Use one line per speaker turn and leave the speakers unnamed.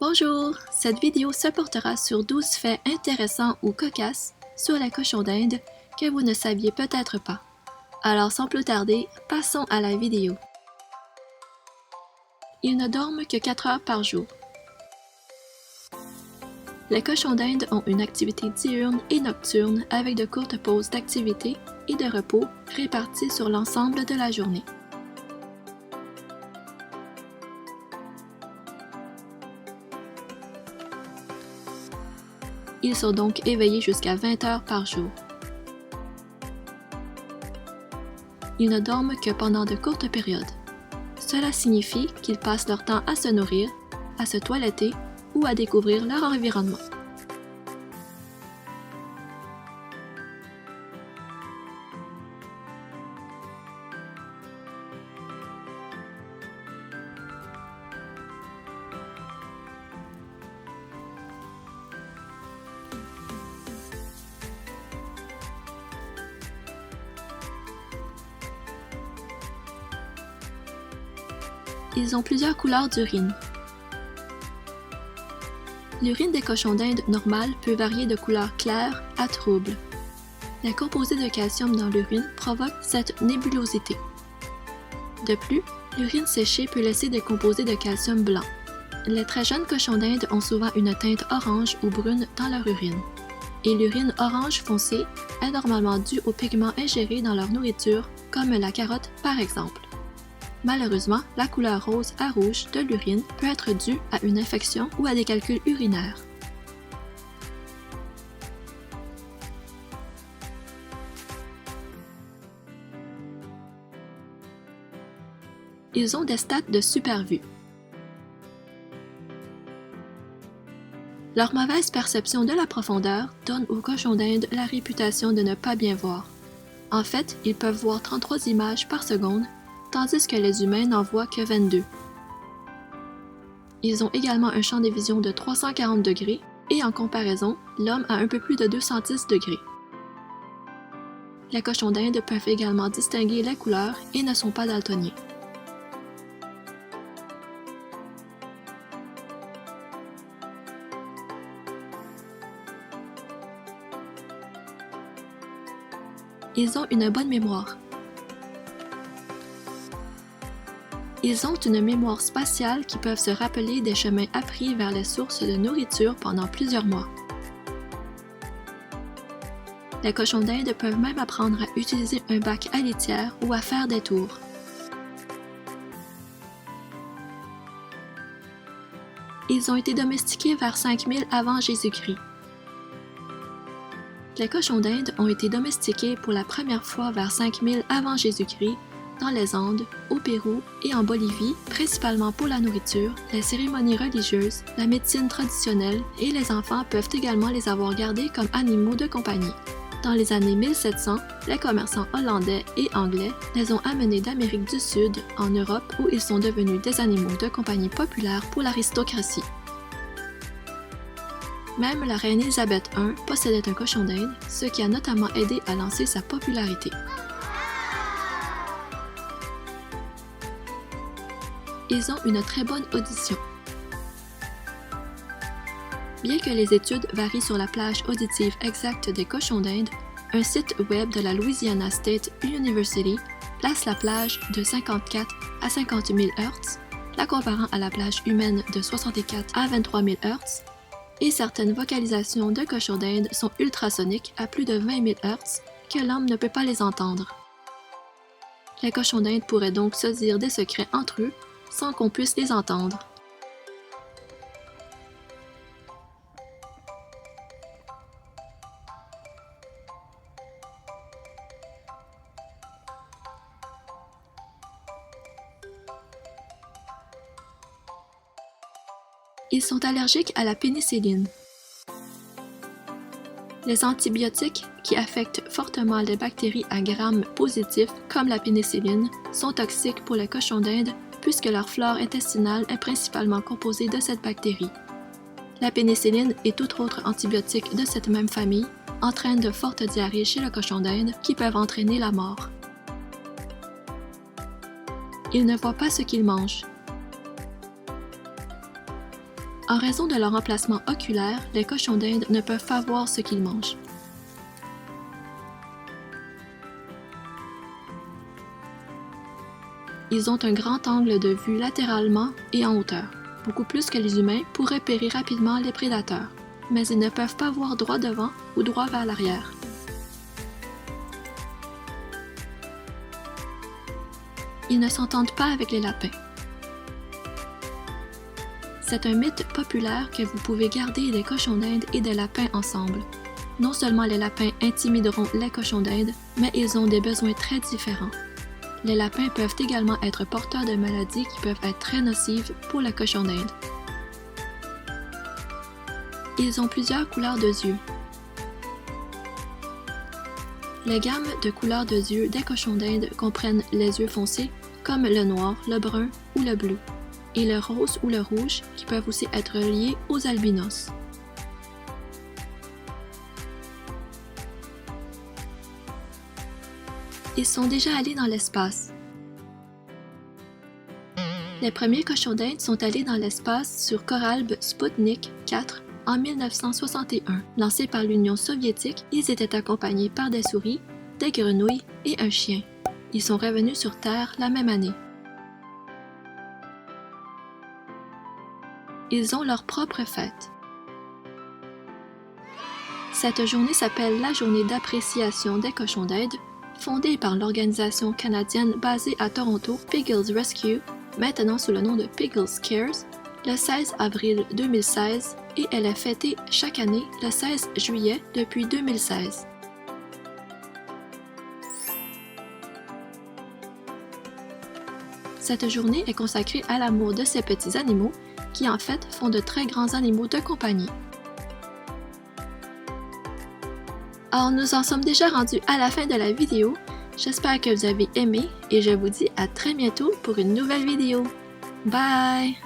Bonjour! Cette vidéo se portera sur 12 faits intéressants ou cocasses sur les cochons d'Inde que vous ne saviez peut-être pas. Alors sans plus tarder, passons à la vidéo. Ils ne dorment que 4 heures par jour. Les cochons d'Inde ont une activité diurne et nocturne avec de courtes pauses d'activité et de repos réparties sur l'ensemble de la journée. Ils sont donc éveillés jusqu'à 20 heures par jour. Ils ne dorment que pendant de courtes périodes. Cela signifie qu'ils passent leur temps à se nourrir, à se toiletter ou à découvrir leur environnement. Ils ont plusieurs couleurs d'urine. L'urine des cochons d'Inde normale peut varier de couleur claire à trouble. Les composés de calcium dans l'urine provoquent cette nébulosité. De plus, l'urine séchée peut laisser des composés de calcium blanc. Les très jeunes cochons d'Inde ont souvent une teinte orange ou brune dans leur urine. Et l'urine orange foncé est normalement due aux pigments ingérés dans leur nourriture, comme la carotte par exemple. Malheureusement, la couleur rose à rouge de l'urine peut être due à une infection ou à des calculs urinaires. Ils ont des stats de super-vue. Leur mauvaise perception de la profondeur donne aux cochons d'Inde la réputation de ne pas bien voir. En fait, ils peuvent voir 33 images par seconde, tandis que les humains n'en voient que 22. Ils ont également un champ de vision de 340 degrés et en comparaison, l'homme a un peu plus de 210 degrés. Les cochons d'Inde peuvent également distinguer les couleurs et ne sont pas daltoniens. Ils ont une bonne mémoire. Ils ont une mémoire spatiale qui peuvent se rappeler des chemins appris vers les sources de nourriture pendant plusieurs mois. Les cochons d'Inde peuvent même apprendre à utiliser un bac à litière ou à faire des tours. Ils ont été domestiqués vers 5000 avant Jésus-Christ. Les cochons d'Inde ont été domestiqués pour la première fois vers 5000 avant Jésus-Christ dans les Andes, au Pérou et en Bolivie, principalement pour la nourriture, les cérémonies religieuses, la médecine traditionnelle et les enfants peuvent également les avoir gardés comme animaux de compagnie. Dans les années 1700, les commerçants hollandais et anglais les ont amenés d'Amérique du Sud en Europe où ils sont devenus des animaux de compagnie populaires pour l'aristocratie. Même la reine Élisabeth I possédait un cochon d'Inde, ce qui a notamment aidé à lancer sa popularité. Ils ont une très bonne audition. Bien que les études varient sur la plage auditive exacte des cochons d'Inde, un site web de la Louisiana State University place la plage de 54 à 50 000 Hz, la comparant à la plage humaine de 64 à 23 000 Hz, et certaines vocalisations de cochons d'Inde sont ultrasoniques à plus de 20 000 Hz que l'homme ne peut pas les entendre. Les cochons d'Inde pourraient donc se dire des secrets entre eux sans qu'on puisse les entendre. Ils sont allergiques à la pénicilline. Les antibiotiques qui affectent fortement les bactéries à Gram positif, comme la pénicilline, sont toxiques pour les cochons d'Inde puisque leur flore intestinale est principalement composée de cette bactérie. La pénicilline et tout autre antibiotique de cette même famille entraînent de fortes diarrhées chez le cochon d'Inde qui peuvent entraîner la mort. Ils ne voient pas ce qu'ils mangent. En raison de leur emplacement oculaire, les cochons d'Inde ne peuvent pas voir ce qu'ils mangent. Ils ont un grand angle de vue latéralement et en hauteur, beaucoup plus que les humains pour repérer rapidement les prédateurs, mais ils ne peuvent pas voir droit devant ou droit vers l'arrière. Ils ne s'entendent pas avec les lapins. C'est un mythe populaire que vous pouvez garder des cochons d'Inde et des lapins ensemble. Non seulement les lapins intimideront les cochons d'Inde, mais ils ont des besoins très différents. Les lapins peuvent également être porteurs de maladies qui peuvent être très nocives pour le cochon d'Inde. Ils ont plusieurs couleurs de yeux. Les gammes de couleurs de yeux des cochons d'Inde comprennent les yeux foncés, comme le noir, le brun ou le bleu, et le rose ou le rouge, qui peuvent aussi être reliés aux albinos. Ils sont déjà allés dans l'espace. Les premiers cochons d'Inde sont allés dans l'espace sur Koralb Sputnik 4 en 1961. Lancés par l'Union soviétique, ils étaient accompagnés par des souris, des grenouilles et un chien. Ils sont revenus sur Terre la même année. Ils ont leur propre fête. Cette journée s'appelle la Journée d'appréciation des cochons d'Inde, fondée par l'organisation canadienne basée à Toronto, Piggles Rescue, maintenant sous le nom de Piggles Cares, le 16 avril 2016 et elle est fêtée chaque année le 16 juillet depuis 2016. Cette journée est consacrée à l'amour de ces petits animaux qui en fait font de très grands animaux de compagnie. Alors nous en sommes déjà rendus à la fin de la vidéo. J'espère que vous avez aimé et je vous dis à très bientôt pour une nouvelle vidéo. Bye!